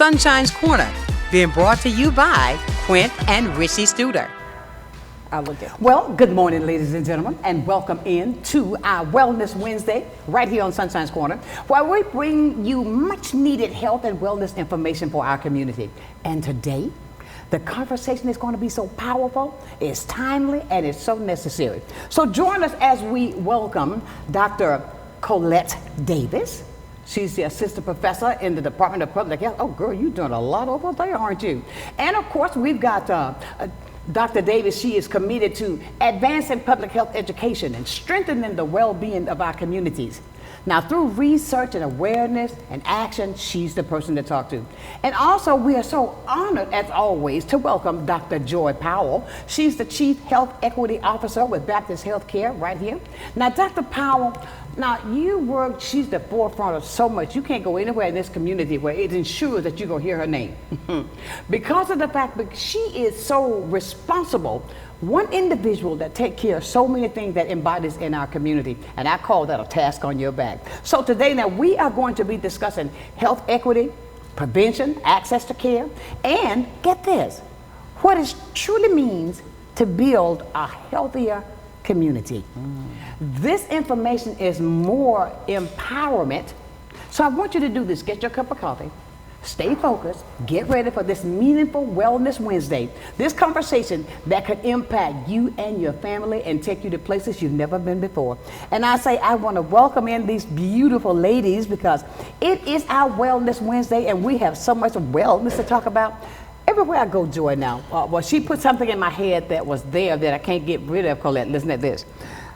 Sunshine's Corner, being brought to you by Quint and Richie Studer. Well, good morning, ladies and gentlemen, and welcome in to our Wellness Wednesday right here on Sunshine's Corner, where we bring you much needed health and wellness information for our community. And today, the conversation is going to be so powerful, it's timely, and it's so necessary. So join us as we welcome Dr. Colette Davis. She's the assistant professor in the Department of Public Health. Oh, girl, you're doing a lot over there, aren't you? And of course, we've got Dr. Davis. She is committed to advancing public health education and strengthening the well-being of our communities. Now, through research and awareness and action, she's the person to talk to. And also, we are so honored, as always, to welcome Dr. Joy Powell. She's the Chief Health Equity Officer with Baptist Healthcare right here. Now, Dr. Powell, she's the forefront of so much. You can't go anywhere in this community where it ensures that you're going to hear her name. Because of the fact that she is so responsible, one individual that takes care of so many things that embodies in our community, and I call that a task on your back. So today, now, we are going to be discussing health equity, prevention, access to care, and get this, what it truly means to build a healthier community. This information is more empowerment. So I want you to do this. Get your cup of coffee, stay focused, get ready for this meaningful Wellness Wednesday. This conversation that could impact you and your family and take you to places you've never been before. And I want to welcome in these beautiful ladies because it is our Wellness Wednesday and we have so much wellness to talk about. Everywhere I go, Joy, now, she put something in my head that was there that I can't get rid of, Colette. Listen to this.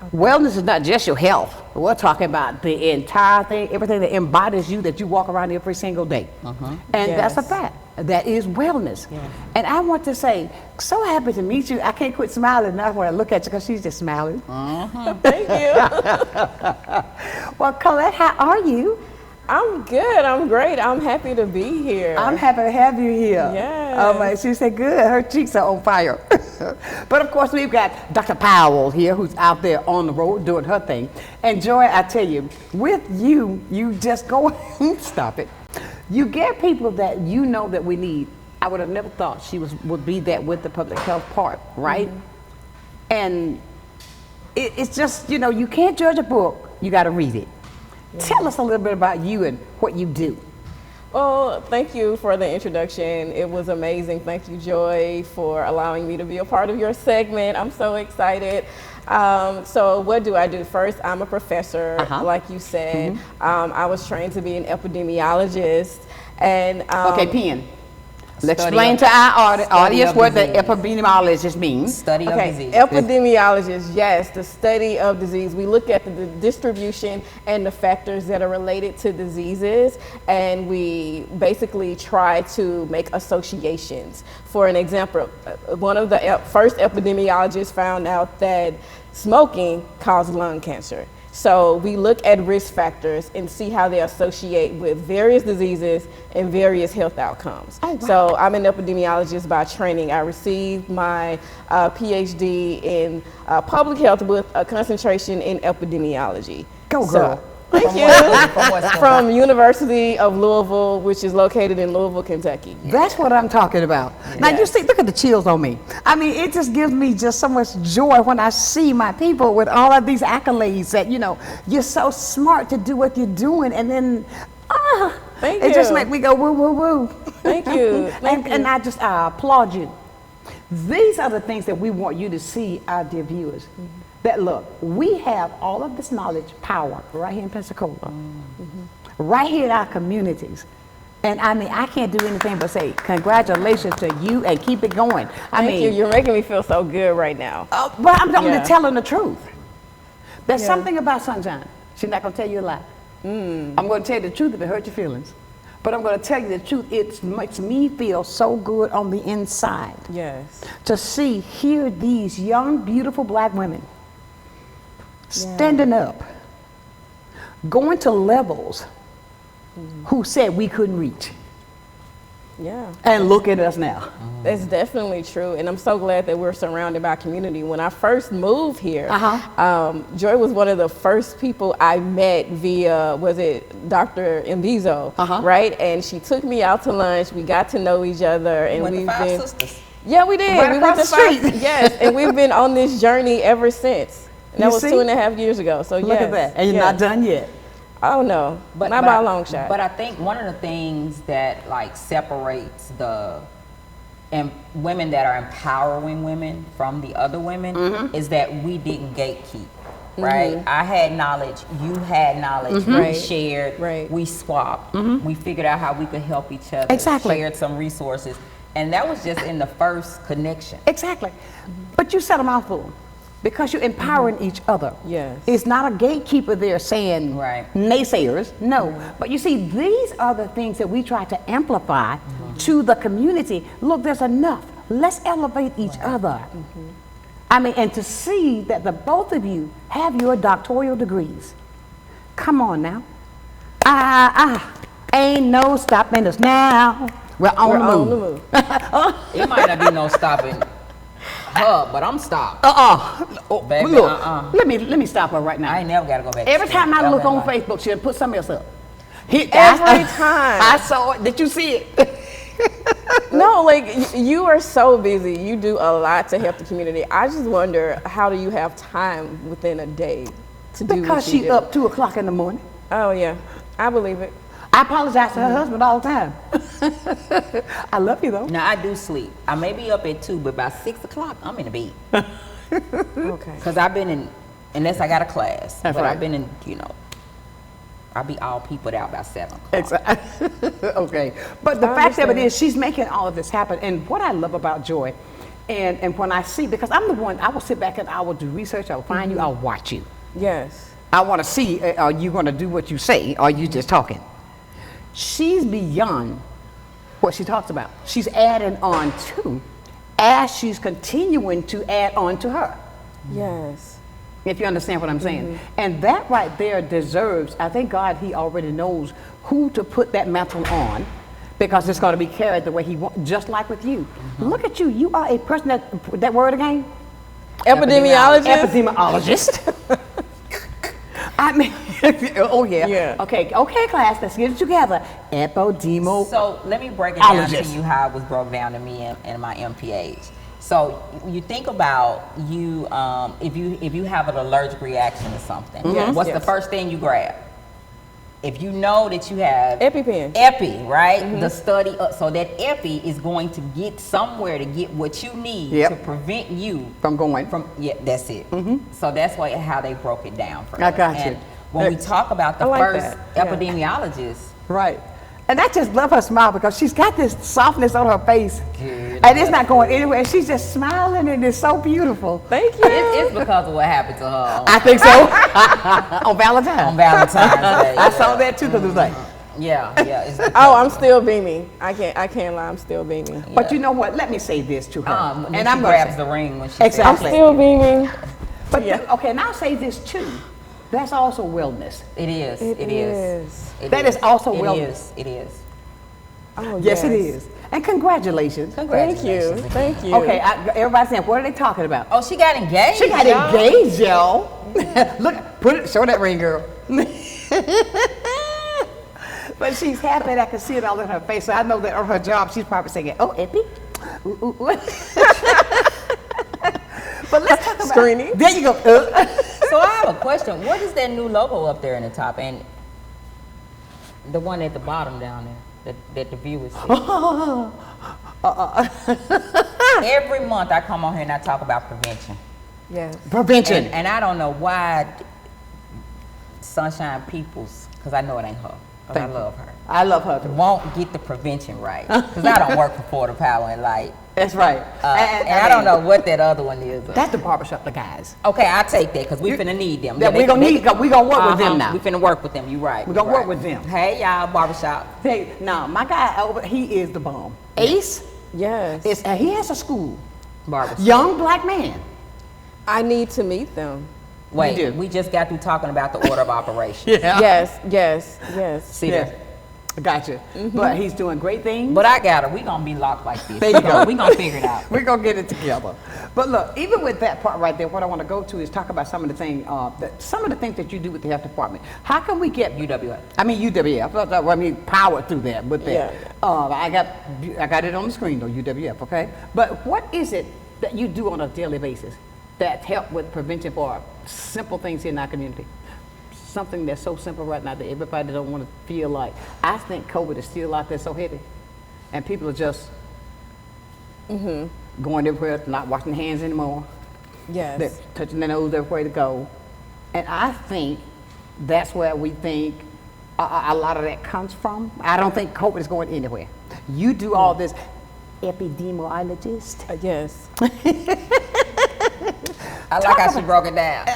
Okay. Wellness is not just your health. We're talking about the entire thing, everything that embodies you, that you walk around every single day. And yes, that's a fact. That is wellness. Yeah. And I want to say, so happy to meet you. I can't quit smiling now when I look at you because she's just smiling. Thank you. Well, Colette, how are you? I'm good. I'm great. I'm happy to be here. I'm happy to have you here. Yes. Oh my, she said good. Her cheeks are on fire. But of course, we've got Dr. Powell here, who's out there on the road doing her thing. And Joy, I tell you, with you, you just go stop it. You get people that you know that we need. I would have never thought she would be that with the public health part, right? And it's just, you can't judge a book. You got to read it. Tell us a little bit about you and what you do. Well, thank you for the introduction. It was amazing. Thank you, Joy, for allowing me to be a part of your segment. I'm so excited. So what do I do? First, I'm a professor, like you said. I was trained to be an epidemiologist. And okay, Pen. Let's explain to our audience what the epidemiologist means. Study of disease. Epidemiologist, yes, the study of disease. We look at the distribution and the factors that are related to diseases, and we basically try to make associations. For an example, one of the first epidemiologists found out that smoking caused lung cancer. So we look at risk factors and see how they associate with various diseases and various health outcomes. Oh, wow. So I'm an epidemiologist by training. I received my PhD in public health with a concentration in epidemiology. Go girl. Thank you. From University of Louisville, which is located in Louisville, Kentucky. That's what I'm talking about. Yes. Now you see, look at the chills on me. I mean, it just gives me just so much joy when I see my people with all of these accolades that, you're so smart to do what you're doing. And then, Thank it you. just makes me go woo, woo, woo. Thank you. And I just applaud you. These are the things that we want you to see, our dear viewers. That look, we have all of this knowledge, power, right here in Pensacola, right here in our communities. And I mean, I can't do anything but say congratulations to you and keep it going. Thank you. You're making me feel so good right now. But I'm going to tell them the truth. There's something about Sonshine. She's not going to tell you a lie. I'm going to tell you the truth if it hurts your feelings. But I'm going to tell you the truth. It makes me feel so good on the inside. Yes. To hear these young, beautiful black women standing up, going to levels who said we couldn't reach. Yeah. And look at us now. That's definitely true, and I'm so glad that we're surrounded by community. When I first moved here, Joy was one of the first people I met via, was it Dr. Mbizo, right? And she took me out to lunch. We got to know each other, and we've been. Sisters. Yeah, we did. Right we across went the to street. Yes, and we've been on this journey ever since. And that was 2.5 years ago. So look at that, and you're not done yet. Oh no, not by a long shot. But I think one of the things that like separates the women that are empowering women from the other women is that we didn't gatekeep, right? I had knowledge, you had knowledge, we shared, we swapped, we figured out how we could help each other, shared some resources, and that was just in the first connection. Exactly, but you said a mouthful. Because you're empowering each other. Yes. It's not a gatekeeper there saying naysayers. No. But you see, these are the things that we try to amplify to the community. Look, there's enough. Let's elevate each other. I mean, and to see that the both of you have your doctoral degrees. Come on now. Ain't no stopping us now. We're on the move. It might not be no stopping her, but I'm stopped. Baby, look, let me stop her right now. I ain't never gotta go back. Every time I look on Facebook, she'll put something else up. Every time. I saw it. Did you see it? No, like you are so busy. You do a lot to help the community. I just wonder, how do you have time within a day to do what you do? Because she's up 2 o'clock in the morning. Oh yeah, I believe it. I apologize to her husband all the time. I love you though. Now I do sleep. I may be up at 2, but by 6 o'clock I'm in the bed. Okay. Because I've been in, unless I got a class, That's but right. I've been in, I'll be all peopled out by 7 o'clock. Exactly. Okay. But the fact of it is, she's making all of this happen. And what I love about Joy, and when I see, because I'm the one, I will sit back and I will do research, I will find you, I'll watch you. Yes. I want to see, are you going to do what you say, or are you just talking? She's beyond what she talks about. She's adding on to, as she's continuing to add on to her. Yes. If you understand what I'm saying. And that right there deserves, I thank God he already knows who to put that mantle on, because it's going to be carried the way he wants, just like with you. Look at you. You are a person that word again? Epidemiologist. Epidemiologist. I mean, oh yeah. Okay, class, let's get it together. So let me break it down to you how it was broke down to me in my MPH. So you think about you, if you have an allergic reaction to something, what's the first thing you grab? If you know that you have EpiPen, right? The study, so that epi is going to get somewhere to get what you need to prevent you from going. That's it. So that's how they broke it down for us. I got you. And when we talk about the first epidemiologist, right? And I just love her smile, because she's got this softness on her face, and it's not going anywhere. She's just smiling, and it's so beautiful. Thank you. It's because of what happened to her. I think so. On Valentine's. On Valentine's Day. I saw that too, because it was like, yeah. I'm still beaming. I can't lie. I'm still beaming. Yeah. But you know what? Let me say this to her. And I'm grabs the ring when she exactly. I'm still beaming. But okay, and I'll say this too. That's also wellness. It is. That is also wellness. It is. Oh, yes, it is. And congratulations. Thank you. Okay, everybody's saying, what are they talking about? Oh, she got engaged. She got engaged, y'all. Look, show that ring, girl. But she's happy, and I can see it all in her face. So I know that on her job, she's probably saying, "Oh, Epi." But let's talk about screening. There you go. So I have a question. What is that new logo up there in the top, and the one at the bottom down there that the viewers see? Every month I come on here and I talk about prevention. Yes. Prevention. And I don't know why Sonshine Peoples, because I know it ain't her, because I love her. I love her too. Won't get the prevention right, because I don't work for Florida Power and Light. That's right. And I don't know what that other one is. That's the barbershop, the guys. Okay, I'll take that, because we finna need them. Yeah, we gonna work with them now. We finna work with them. You right. We gonna work with them. Hey, y'all, barbershop. Hey, now my guy he is the bomb. Ace. Yes. He has a school. Barbershop. Young black man. I need to meet them. Wait, we just got through talking about the order of operation. Yes. See that? Gotcha. But he's doing great things. But I got her. We gonna be locked like this. There you go. We gonna figure it out. We're going to get it together. But look, even with that part right there, what I want to go to is talk about some of the things that you do with the health department. How can we get UWF. I mean UWF. I mean power through that with that. I got it on the screen though, UWF, okay? But what is it that you do on a daily basis that help with prevention for simple things in our community? Something that's so simple right now that everybody don't want to feel like. I think COVID is still out there so heavy, and people are just going everywhere, not washing their hands anymore. Yes. They're touching their nose everywhere to go, and I think that's where we think a lot of that comes from. I don't think COVID is going anywhere. You do all this epidemiologist. Yes. I like how she broke it down.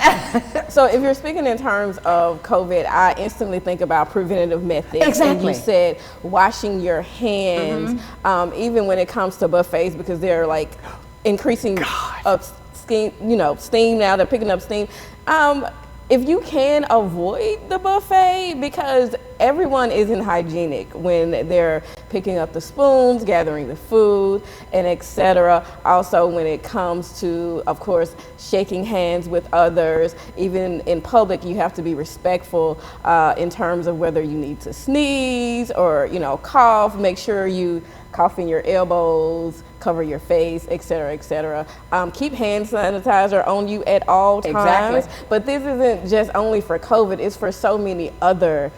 So if you're speaking in terms of COVID, I instantly think about preventative methods. Exactly. And you said washing your hands, even when it comes to buffets, because they're like increasing up steam, steam now, they're picking up steam. If you can avoid the buffet, because everyone isn't hygienic when they're picking up the spoons, gathering the food, and etc. Also, when it comes to, of course, shaking hands with others, even in public, you have to be respectful in terms of whether you need to sneeze or, cough. Make sure you cough in your elbows, cover your face, etc., etc. Keep hand sanitizer on you at all times. Exactly. But this isn't just only for COVID, it's for so many other,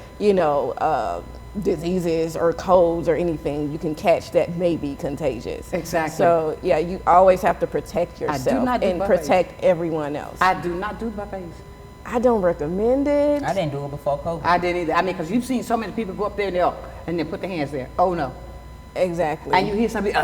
diseases or colds or anything you can catch that may be contagious. Exactly. So yeah, you always have to protect yourself and buffets. Protect everyone else. I do not do buffets. I don't recommend it. I didn't do it before COVID. I didn't either. I mean, because you've seen so many people go up there and then put their hands there. Oh no. Exactly. And you hear somebody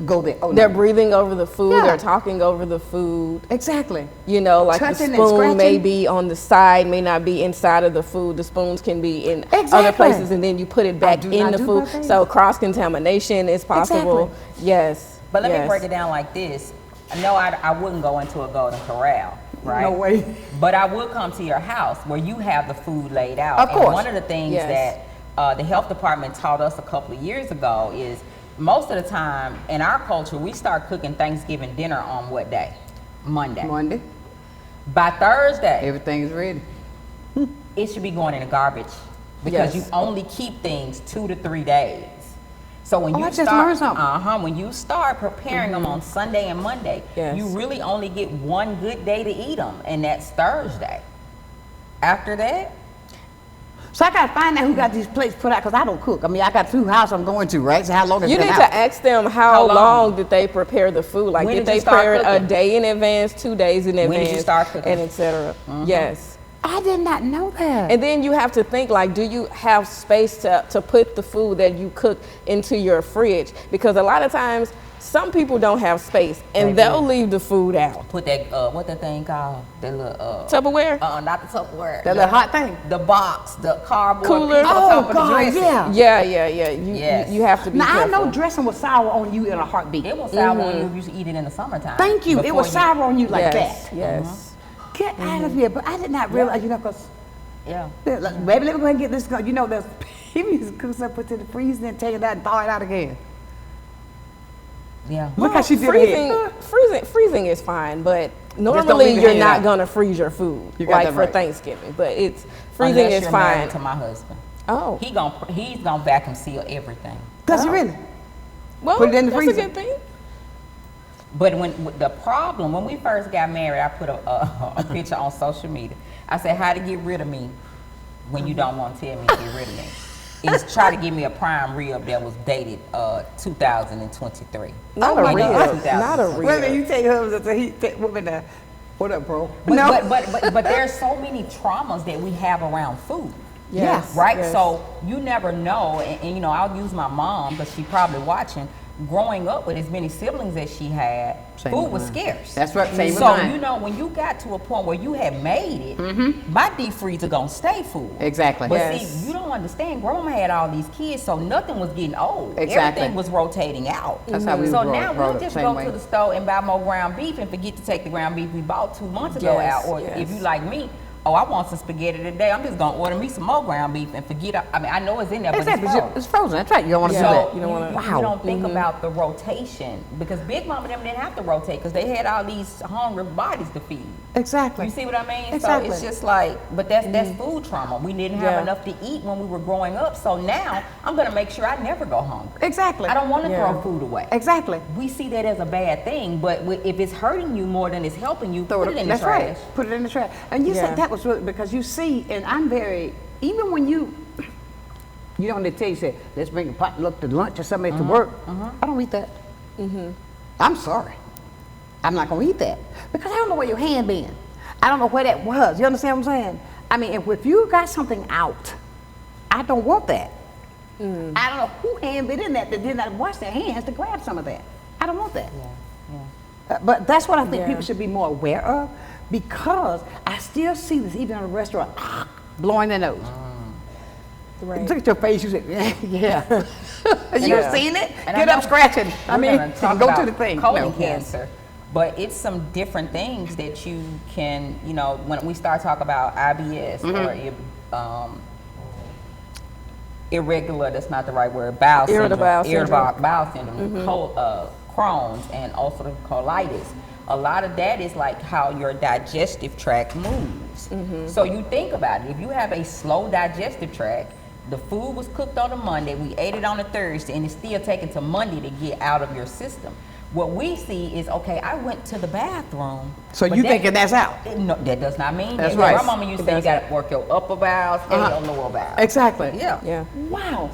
go there. Oh no. They're breathing over the food. Yeah. They're talking over the food. Exactly. Like Touching the and spoon may scratching. be on the side, may not be inside of the food. The spoons can be in other Exactly. places, and then you put it back do in not the do food. buffets. So cross-contamination is possible. Exactly. Yes. But let me yes. break it down like this. No, I wouldn't go into a Golden Corral, right? No way. But I would come to your house where you have the food laid out. Of course. And one of the things Yes. that the health department taught us a couple of years ago is most of the time in our culture, we start cooking Thanksgiving dinner on what day? Monday. Monday, By Thursday, everything's ready. it should be going in the garbage because Yes. you only keep things 2 to 3 days. So when Oh, you I just learned something. when you start preparing them on Sunday and Monday, Yes. you really only get one good day to eat them, and that's Thursday. After that, So I gotta find out who got these plates put out because I don't cook. I mean, I got 2 houses I'm going to, right? So how long is You it need out? to ask them how How long? long did they prepare the food. Like, When did did they you start prepare it a cooking? day in advance, 2 days in advance, did you start cooking? and etc. Yes. I did not know that. And then you have to think, like, do you have space to put the food that you cook into your fridge? Because a lot of times, some people don't have space, and they'll leave the food out. put that what that thing called? That little Tupperware? not the Tupperware. That little hot thing. The box, the cardboard Cooler? piece on Oh, top of the God, dressing. yeah. Yeah. Yes. You have to be Now, I careful. know dressing was sour on you in a heartbeat. It was sour when you used to eat it in the summertime. Thank you. It Before was sour on you like Yes, that. yes. Get out of here. But I did not realize, because Yeah. baby, let me go ahead and get this. There's people used to cook stuff, put it in the freezer, and take it out and thaw it out again. Yeah. Look how she did it. Freezing is fine, but don't normally leave it you're hanging not out. gonna freeze your food You got like that for right. Thanksgiving. But freezing Unless is you're fine. married to my husband. Oh, He's gonna vacuum seal everything. Does it really? well, put it in the that's freezer. a good thing. But when we first got married, I put a picture on social media. I said, how to get rid of me when you don't want to tell me to get rid of me. Is try to give me a prime rib that was dated 2023. Not Oh a my rib. God. Not a Wait a minute, rib. you take husband, he take woman there. What up, bro? But there's so many traumas that we have around food. Yes. Right? yes. So you never know, and I'll use my mom, because she's probably watching. Growing up with as many siblings as she had, Same food with was mine. scarce. That's right, same with So mine. when you got to a point where you had made it, my deep freezer gonna stay full. Exactly. But Yes. see, you don't understand. Grandma had all these kids, so nothing was getting old. Exactly. Everything was rotating out. That's how we So was now brought we'll up, just same go way. to the store and buy more ground beef and forget to take the ground beef we bought 2 months ago Yes, out. Or yes. if you like me, oh, I want some spaghetti today. I'm just gonna order me some more ground beef and forget. I mean, I know it's in there, but it's frozen. It's frozen. That's right. You don't want to do So that. You don't wanna- you don't think about the rotation, because Big Mama them didn't have to rotate because they had all these hungry bodies to feed. Exactly. You see what I mean? Exactly. So it's just like, but that's food trauma. We didn't have enough to eat when we were growing up. So now I'm gonna make sure I never go hungry. Exactly. I don't want to Yeah. throw food away. Exactly. We see that as a bad thing, but if it's hurting you more than it's helping you, Throw put it in the That's trash. right. Put it in the trash. And you Yeah. said that was really because you see, and I'm very, even when you don't need to tell you, say, let's bring a potluck to lunch or something to work. I don't eat that. I'm sorry. I'm not going to eat that because I don't know where your hand been. I don't know where that was. You understand what I'm saying? I mean, if you got something out, I don't want that. I don't know who hand been in that did not wash their hands to grab some of that. I don't want that. But that's what I think Yeah. people should be more aware of, because I still see this even in a restaurant, blowing their nose. Right. Look at your face. You say, yeah. You Yeah. seen it? And Get I up know scratching. I we're mean, gonna talk go about to the thing. colon No. cancer, but it's some different things that you can, when we start talking about IBS or irregular, that's not the right word, bowel Irritable bowel syndrome, syndrome. irritable bowel syndrome, Crohn's, and ulcerative colitis. A lot of that is like how your digestive tract moves. So you think about it. If you have a slow digestive tract, the food was cooked on a Monday, we ate it on a Thursday, and it's still taking to Monday to get out of your system. What we see is, okay, I went to the bathroom. So but you thinking that's out? No, that does not mean That's that. right. Grandmama used to say you got to work your upper bowels and your lower bowels. Exactly. Yeah. Yeah. Wow.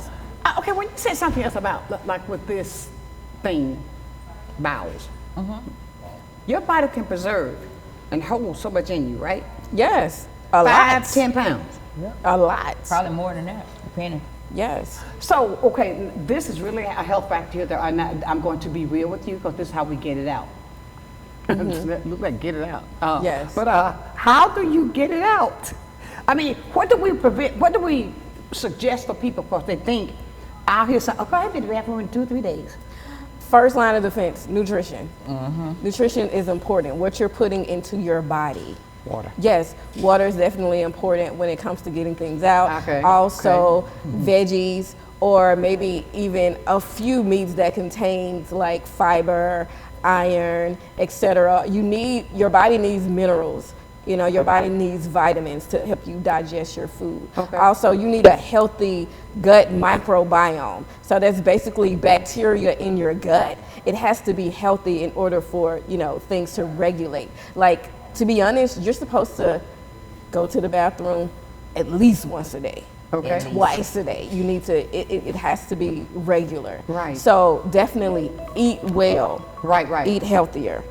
Okay, when you said something else about, like with this thing, bowels, your body can preserve and hold so much in you, right? Yes. A 5, lot. 10 pounds. A lot. Probably more than that, depending. Yes. So, okay, this is really a health factor here that I'm going to be real with you because this is how we get it out. Look like get it out. Yes. But how do you get it out? I mean, what do we suggest for people because they think, I'll hear something, okay, I've been to the bathroom in 2 or 3 days. First line of defense, nutrition. Nutrition is important. What you're putting into your body. Water. Yes, water is definitely important when it comes to getting things out. Okay, Also, veggies, or maybe even a few meats that contains like fiber, iron, etc. Your body needs minerals. Your body needs vitamins to help you digest your food. Okay. Also, you need a healthy gut microbiome. So that's basically bacteria in your gut. It has to be healthy in order for, things to regulate. Like, to be honest, you're supposed to go to the bathroom at least once a day. Okay. Twice a day. You need to, it has to be regular. Right. So definitely eat well. Right. Eat healthier.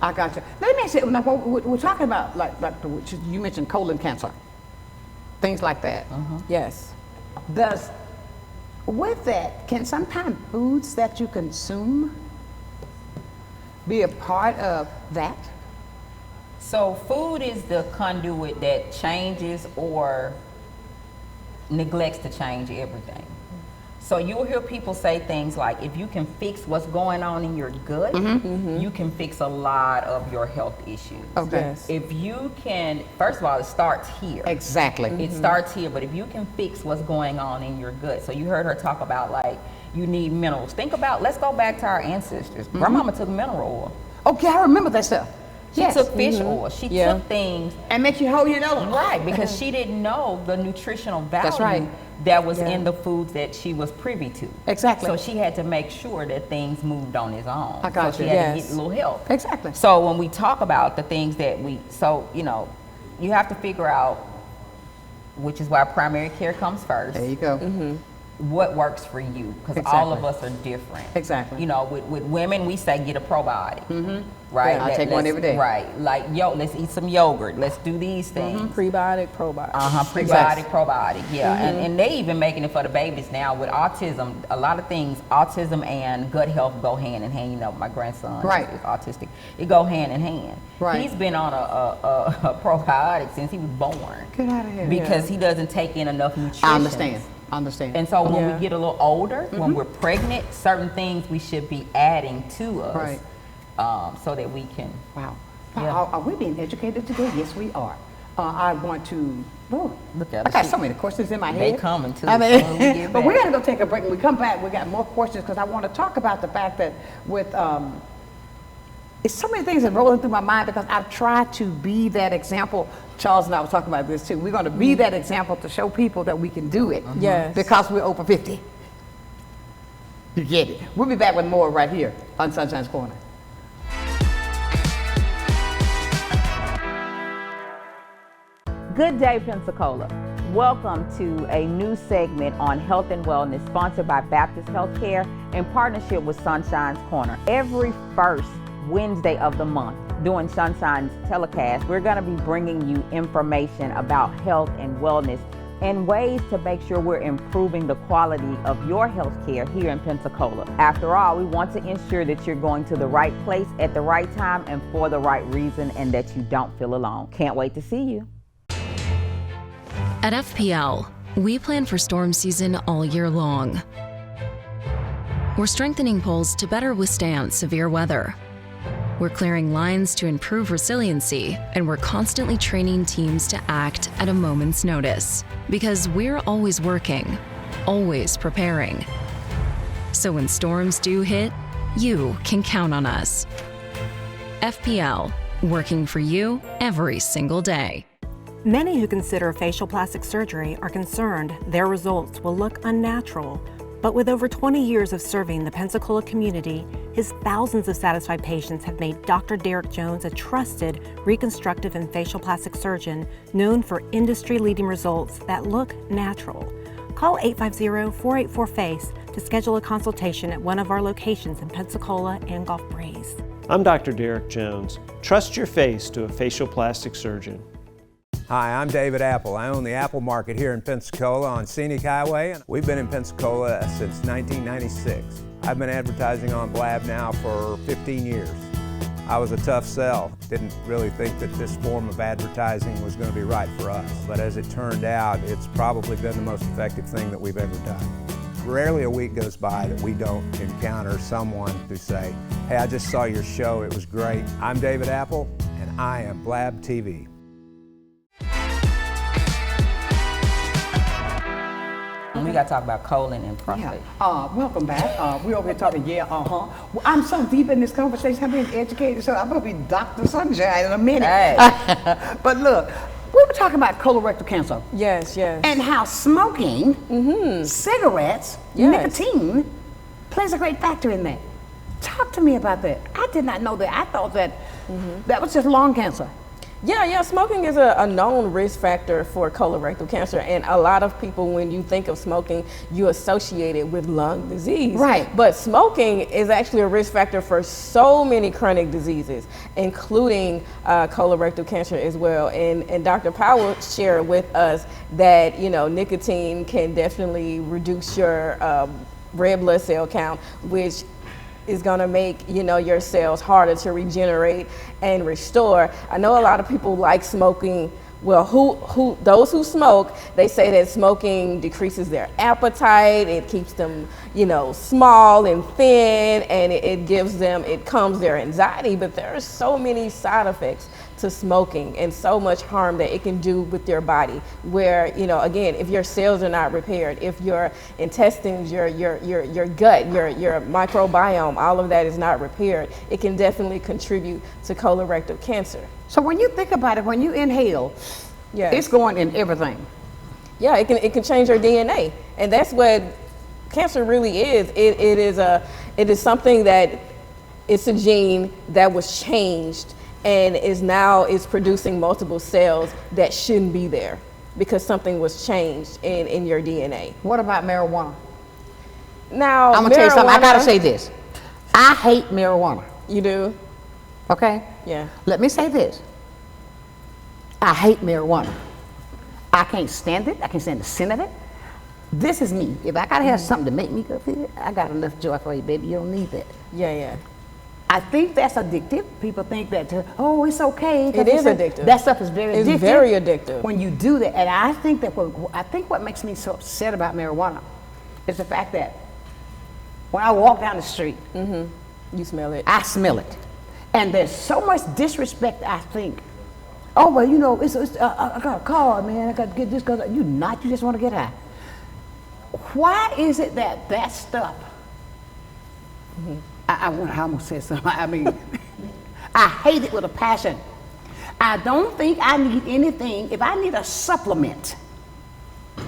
I got you. Let me ask you, now, we're talking about, like you mentioned colon cancer, things like that. Yes. With that, can sometimes foods that you consume be a part of that? So food is the conduit that changes or neglects to change everything. So you'll hear people say things like, if you can fix what's going on in your gut, you can fix a lot of your health issues. Okay. Yes. If you can, first of all, it starts here. Exactly. It starts here, but if you can fix what's going on in your gut. So you heard her talk about like, you need minerals. Think about, let's go back to our ancestors. Grandmama took mineral oil. Okay, I remember that stuff. She took fish oil. She took things. And make you hold your nose. Right, because she didn't know the nutritional value That's right. that was in the foods that she was privy to. Exactly. So she had to make sure that things moved on its own. I got so you. she had to Yes. get a little help. Exactly. So when we talk about the things that you have to figure out, which is why primary care comes first. There you go. What works for you, because all of us are different. Exactly. With women, we say get a probiotic. Right. Yeah, I take one every day. Right. Like, let's eat some yogurt. Let's do these things. Prebiotic, probiotic. Prebiotic, Exactly. probiotic, yeah. And they even making it for the babies now with autism. A lot of things, autism and gut health go hand in hand. My grandson Right. is autistic. It go hand in hand. Right. He's been on a probiotic since he was born. Get out of here. Because he doesn't take in enough nutrition. I understand. And so when Yeah. we get a little older, when we're pregnant, certain things we should be adding to us. Right. So that we can. Wow. Yeah. Are we being educated today? Yes, we are. I want to. Oh, Look at I got it. so many questions in my They head. coming too. I when we mean, get but we back. got to go take a break. When we come back, we got more questions because I want to talk about the fact that with it's so many things that are rolling through my mind because I've tried to be that example. Charles and I were talking about this too. We're going to be that example to show people that we can do it. Yes. Because we're over 50. You get it. We'll be back with more right here on Sunshine's Corner. Good day, Pensacola. Welcome to a new segment on health and wellness sponsored by Baptist Healthcare in partnership with Sunshine's Corner. Every first Wednesday of the month during Sunshine's telecast, we're going to be bringing you information about health and wellness and ways to make sure we're improving the quality of your health care here in Pensacola. After all, we want to ensure that you're going to the right place at the right time and for the right reason and that you don't feel alone. Can't wait to see you. At FPL, we plan for storm season all year long. We're strengthening poles to better withstand severe weather. We're clearing lines to improve resiliency, and we're constantly training teams to act at a moment's notice. Because we're always working, always preparing. So when storms do hit, you can count on us. FPL, working for you every single day. Many who consider facial plastic surgery are concerned their results will look unnatural. But with over 20 years of serving the Pensacola community, his thousands of satisfied patients have made Dr. Derek Jones a trusted reconstructive and facial plastic surgeon known for industry-leading results that look natural. Call 850-484-FACE to schedule a consultation at one of our locations in Pensacola and Gulf Breeze. I'm Dr. Derek Jones. Trust your face to a facial plastic surgeon. Hi, I'm David Apple. I own the Apple Market here in Pensacola on Scenic Highway. We've been in Pensacola since 1996. I've been advertising on Blab now for 15 years. I was a tough sell. Didn't really think that this form of advertising was going to be right for us. But as it turned out, it's probably been the most effective thing that we've ever done. Rarely a week goes by that we don't encounter someone who say, hey, I just saw your show, it was great. I'm David Apple, and I am Blab TV. We got to talk about colon and prostate. Welcome back. We over here talking, Well, I'm so deep in this conversation, I'm being educated, so I'm going to be Dr. Sonshine in a minute. Hey. But look, we were talking about colorectal cancer. Yes, yes. And how smoking, cigarettes, Yes. nicotine plays a great factor in that. Talk to me about that. I did not know that. I thought that that was just lung cancer. Yeah, smoking is a known risk factor for colorectal cancer, and a lot of people, when you think of smoking, you associate it with lung disease. Right. But smoking is actually a risk factor for so many chronic diseases, including colorectal cancer as well. And Dr. Powell shared with us that, nicotine can definitely reduce your red blood cell count, which is going to make your cells harder to regenerate and restore. I know a lot of people like smoking. Well, those who smoke, they say that smoking decreases their appetite. It keeps them, small and thin, and it calms their anxiety. But there are so many side effects to smoking and so much harm that it can do with your body. Where, again, if your cells are not repaired, if your intestines, your gut, your microbiome, all of that is not repaired, it can definitely contribute to colorectal cancer. So when you think about it, when you inhale, it's going in everything. Yeah, it can change your DNA, and that's what cancer really is. It is something that it's a gene that was changed and is producing multiple cells that shouldn't be there because something was changed in your DNA. What about marijuana? Now, I'm gonna tell you something. I gotta say this. I hate marijuana. You do? Okay? Yeah. Let me say this. I hate marijuana. I can't stand it. I can't stand the scent of it. This is me. If I gotta have something to make me go feel it, I got enough joy for you, baby. You don't need that. Yeah. I think that's addictive. People think that, it's okay. It is addictive. That stuff is very addictive. It's very addictive. When you do that. And I think that what makes me so upset about marijuana is the fact that when I walk down the street, you smell it. I smell it. And there's so much disrespect, I think, Oh, well, you know, I got a car, man. I got to get this. You just want to get high. Why is it that stuff? I almost said something. I mean, I hate it with a passion. I don't think I need anything. If I need a supplement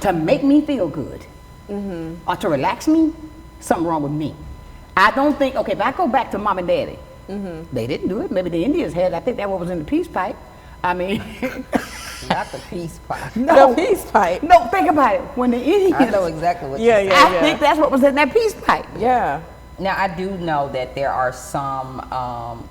to make me feel good or to relax me, something wrong with me. I don't think, okay, if I go back to mom and daddy, they didn't do it. Maybe the Indians had. I think that was in the peace pipe. I mean, Not the peace pipe. no, The peace pipe. No, think about it. When the Indians, I know exactly what Yeah, you're yeah. saying. I think that's what was in that peace pipe. Yeah. Now, I do know that there are some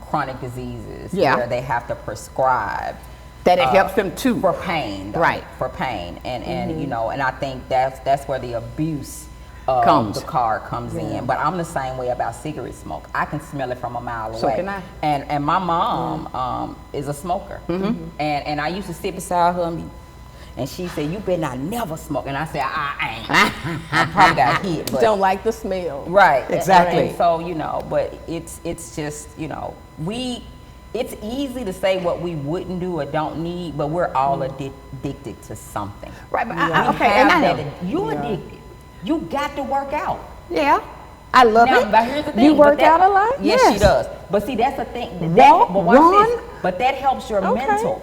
chronic diseases where they have to prescribe That it helps them too. for pain, though, Right. For pain, and you know, and I think that's where the abuse of Comes. the car comes in. But I'm the same way about cigarette smoke. I can smell it from a mile away. So can I. And my mom is a smoker, and I used to sit beside her and she said, "You better not never smoke." And I said, "I ain't." I probably got hit, but Don't like the smell. right, Exactly. And so, you know, but it's just, you know, it's easy to say what we wouldn't do or don't need, but we're all addicted to something. Right, but We okay, have and I know. that. You addicted. You got to work out. Yeah, I love Now, it. but here's the thing. You but work that- out a lot? Yes, Yes. she does. But see, that's the thing. Walk, But watch run. this. But that helps your Okay. mental,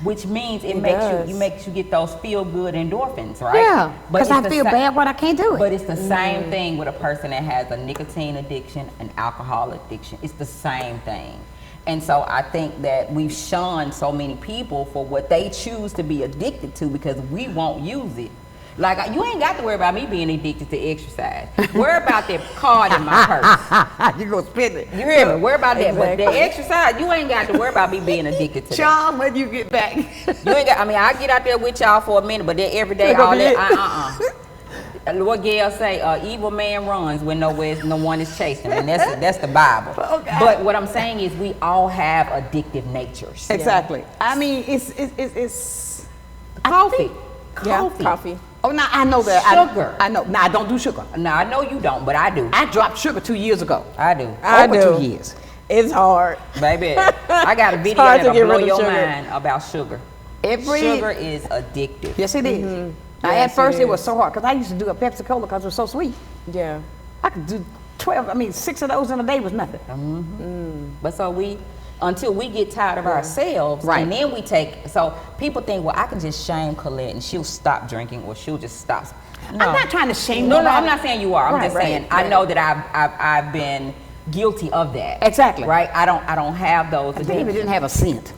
which means it does. makes you get those feel good endorphins, right? Yeah, But because it's I the feel sa- bad when I can't do it. But it's the same thing with a person that has a nicotine addiction, an alcohol addiction. It's the same thing. And so I think that we've shunned so many people for what they choose to be addicted to because we won't use it. Like, you ain't got to worry about me being addicted to exercise. Worry about that card in my purse. You gonna spend it. You hear me? Worry about that. But Exactly. the exercise, you ain't got to worry about me being addicted to that. Charles, when you get back. You ain't got, I mean, I get out there with y'all for a minute, but then every day, That gonna all be that, it. What Gail say, evil man runs when no one is chasing him, and that's the Bible. Okay. But what I'm saying is we all have addictive natures. Exactly. I mean, it's Coffee. Yeah, coffee. Oh, now I know that. Sugar. I know. Now I don't do sugar. Now, I know you don't, but I do. I dropped sugar 2 years ago. I do. I Over do. 2 years. It's hard. Baby, I got a video hard to that'll get blow rid of your sugar. mind about sugar. Sugar is addictive. Yes, it is. Now, Yes, at first, it it was is. so hard because I used to do a Pepsi Cola because it was so sweet. Yeah. I could do 6 of those in a day was nothing. But so until we get tired of ourselves, Right. and then so people think, well, I can just shame Colette and she'll stop drinking or she'll just stop. No. I'm not trying to shame No, nobody. I'm not saying you are. I'm Right, just right, saying right. I know that I've been guilty of that. Exactly. Right? I don't have those David addictions. didn't have a scent.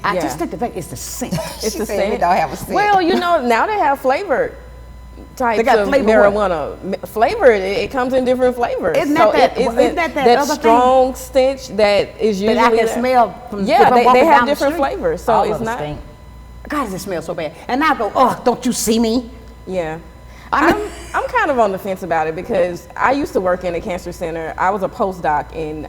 I Yeah. just think the fact it's the scent. It's the said we same. don't have a scent. Well, you know, now they have flavored types got of flavored marijuana. Flavored, it comes in different flavors. Isn't that so that- it isn't isn't that that other thing? strong stench that is usually That I can there. smell from Yeah, if I'm they walking have down the different street. flavors, so All it's of them not. stink. God, does it smell so bad? And I go, oh, don't you see me? Yeah. I'm kind of on the fence about it because I used to work in a cancer center. I was a postdoc in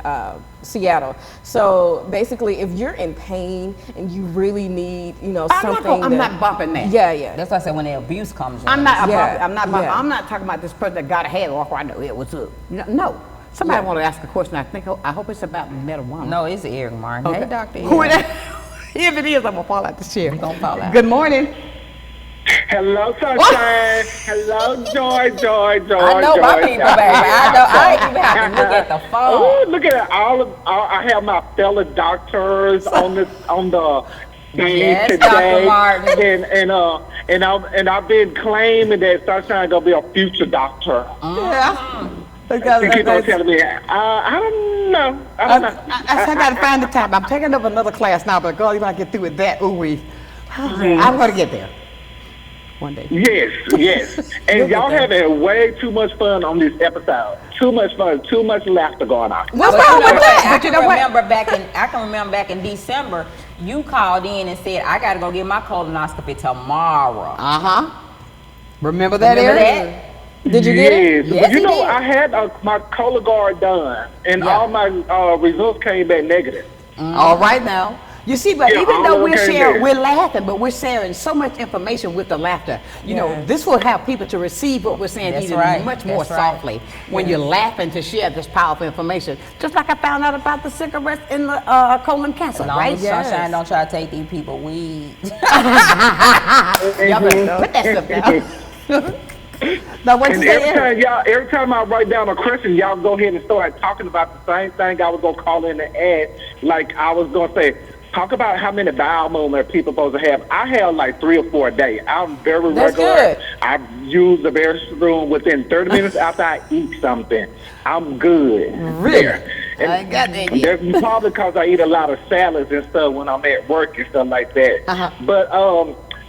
Seattle. So basically, if you're in pain and you really need, something. I'm not bumping that. Yeah, yeah. That's why I said when the abuse comes in. I'm not. Yeah, I'm not. Bumping. yeah. I'm not talking about this person that got a head off. I know it was a. No. Somebody want to ask a question. I hope it's about marijuana. No, it's Eric Martin. Okay. Hey, Doctor. Who it is? If it is, I'm gonna fall out the chair. You gonna fall out. Good morning. Hello, Sonshine. Hello, Joy. I know my people, baby. I ain't even have to look at the phone. Oh, look at I have my fellow doctors on the thing Yes, today, Dr. Martin. and I've been claiming that Sonshine gonna be a future doctor. Yeah. They keep on telling me, I don't know. I don't know. I got to find the time. I'm taking up another class now, but God, if I get through with that, I'm going to get there one day. Yes. And y'all having way too much fun on this episode. Too much fun, too much laughter going on. What's But wrong you know with what? that? I But you can know what? remember back in December, you called in and said, I got to go get my colonoscopy tomorrow. Remember that, Remember Eric? that? Did you get it? Yes, You he know, did. I had my Cologuard done, and Yeah. all my results came back negative. All right now. You see, but Yeah, even all though of them we're came sharing, there. we're laughing, but we're sharing so much information with the laughter. You know, this will help people to receive what we're saying That's even right. much more That's right. softly when you're laughing to share this powerful information. Just like I found out about the cigarettes and the colon cancer, As long right? as Sunshine don't try to take these people weed. Y'all better put that stuff down. Now, what you And say, every time I write down a question, y'all go ahead and start talking about the same thing I was gonna call in and add. Like I was gonna say, talk about how many bowel movements people supposed to have. I have like 3 or 4 a day. I'm very That's regular. good. I use the restroom within 30 minutes after I eat something. I'm good. Really? And I ain't got that yet. that's probably because I eat a lot of salads and stuff when I'm at work and stuff like that. But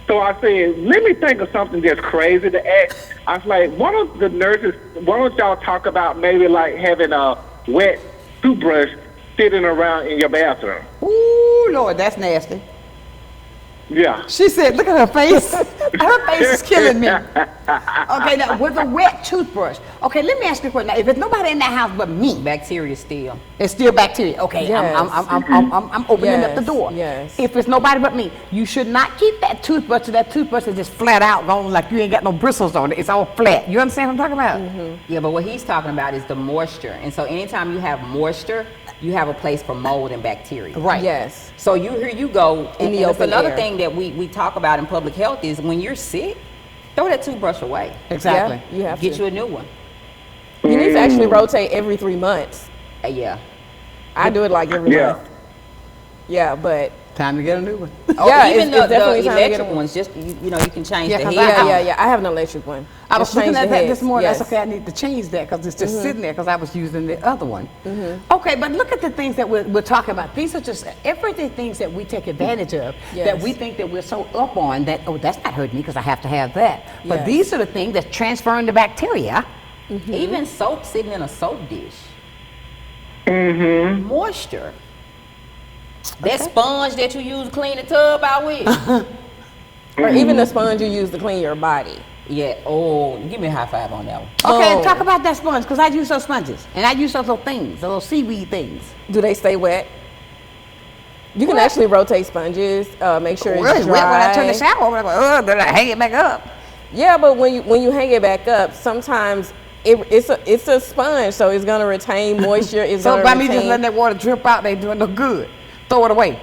so I said, let me think of something that's crazy to ask. I was like, one of the nurses, why don't y'all talk about maybe like having a wet toothbrush sitting around in your bathroom? Ooh, Lord, that's nasty. Yeah. She said, look at her face. Her face is killing me. Okay, now with a wet toothbrush. Okay, let me ask you a question. Now, if there's nobody in that house but me, Bacteria still. it's still bacteria. Okay, Yes. I'm opening up the door. Yes. If it's nobody but me, you should not keep that toothbrush. So that toothbrush is just flat out, going like you ain't got no bristles on it. It's all flat. You understand what I'm talking about? Yeah, but what he's talking about is the moisture. And so anytime you have moisture, you have a place for mold and bacteria. Right. Yes. So here you go. In the and it's open another air. thing that we talk about in public health is when you're sick, throw that toothbrush away. Exactly. Yeah, you have Get to. you a new one. You need to actually rotate every 3 months. Yeah. I do it like every Yeah. month. Yeah, but Time to get a new one. Oh, Yeah, even it's definitely the time to get electric one. ones, just you know, you can change Yeah, the 'cause head. yeah. I have an electric one. I was Just looking change at the that this heads. morning. Yes. That's okay. I need to change that because it's just sitting there because I was using the other one. Okay, but look at the things that we're talking about. These are just everyday things that we take advantage of that Yes. we think that we're so up on that, oh, that's not hurting me because I have to have that. But Yes. these are the things that's transferring the bacteria. Even soap sitting in a soap dish. Moisture. That sponge that you use to clean the tub out with. Or even the sponge you use to clean your body. Yeah. Oh, give me a high five on that one. Okay, Oh. talk about that sponge because I use those sponges and I use those little things, those little seaweed things. Do they stay wet? You can actually rotate sponges, make sure Really it's wet dry. when I turn the shower over. I'm like, oh, then I hang it back up. Yeah, but when you hang it back up, sometimes it's a sponge, so it's gonna retain moisture. It's So gonna by me just retain. letting that water drip out, they doing no good. Throw it away.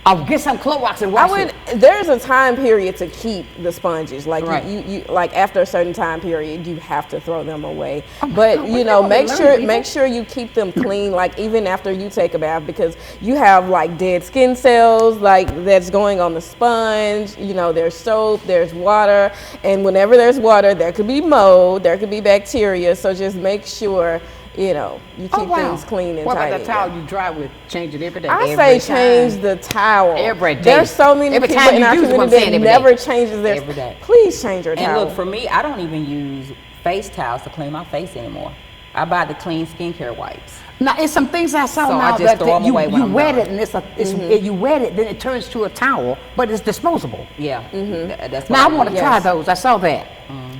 I'll get some Clorox and wash it. There's a time period to keep the sponges. Like Right. you like after a certain time period, you have to throw them away. Oh my But God, you what know, y'all make learning, sure you keep them clean. Like even after you take a bath, because you have like dead skin cells like that's going on the sponge. You know, there's soap, there's water, and whenever there's water, there could be mold, there could be bacteria. So just make sure. You know, you keep things clean and what tidy. about the towel you dry with? Change it every day. I Every say change time. the towel. Every day. There's so many Every people time in you our use what I'm community saying, that every day. never changes their. Every day. Please change your And towel. look, for me, I don't even use face towels to clean my face anymore. I buy the clean skincare wipes. Now, it's some things I saw So I now just that, throw that 'em you, away when you I'm wet done. it and you wet it, then it turns to a towel, but it's disposable. Yeah. That's what Now I want to use. try those. I saw that.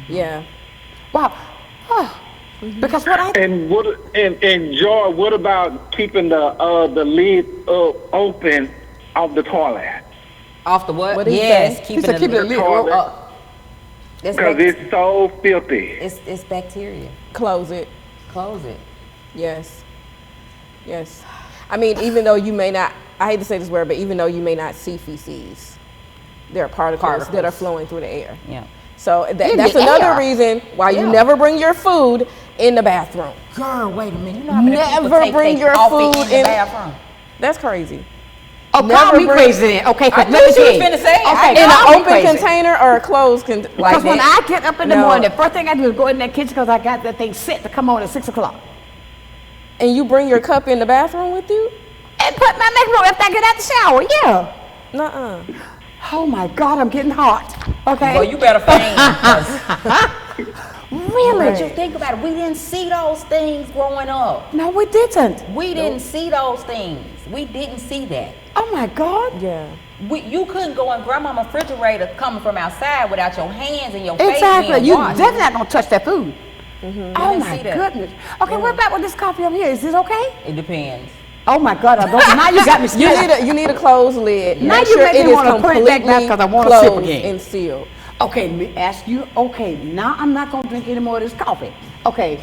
yeah. Wow. Oh. Because what I And Joy, what about keeping the lid open of the toilet? Off the what? What did he Yes, say? He said keep the lid toilet. up. Because it's so filthy. It's bacteria. Close it. Close it. Yes. Yes. I mean, even though you may not, I hate to say this word, but even though you may not see feces, there are particles that are flowing through the air. Yeah. So In that's the another air? reason why you Yeah. never bring your food in the bathroom. Girl, wait a minute. You know how many Never people take bring their your coffee food in the in- bathroom? That's crazy. Oh, Never call me bring- crazy then. Okay, I because knew let me she was tell you. finna say it. Okay, In call an me open crazy. container or a closed container? Because when I get up in the No. morning, the first thing I do is go in that kitchen because I got that thing set to come on at 6 o'clock. And you bring your cup in the bathroom with you? And put my next room after I get out the shower, yeah. Nuh-uh. Oh my God, I'm getting hot. Okay. Well, you better faint. 'Cause Really? But you think about it, we didn't see those things growing up. No, we didn't. We didn't see those things. We didn't see that. Oh my God. Yeah. You couldn't go in grandmama's refrigerator coming from outside without your hands and your face Exactly. being You washed. definitely not gonna touch that food. Oh didn't my see that. goodness. Okay, what about with this coffee over here? Is this okay? It depends. Oh my God! Now you got me scared. You need a closed lid. Now Make you sure make it me is want to put it back down because I want to sip closed again. and sealed. Okay, let me ask you. Okay, now I'm not gonna drink any more of this coffee. Okay.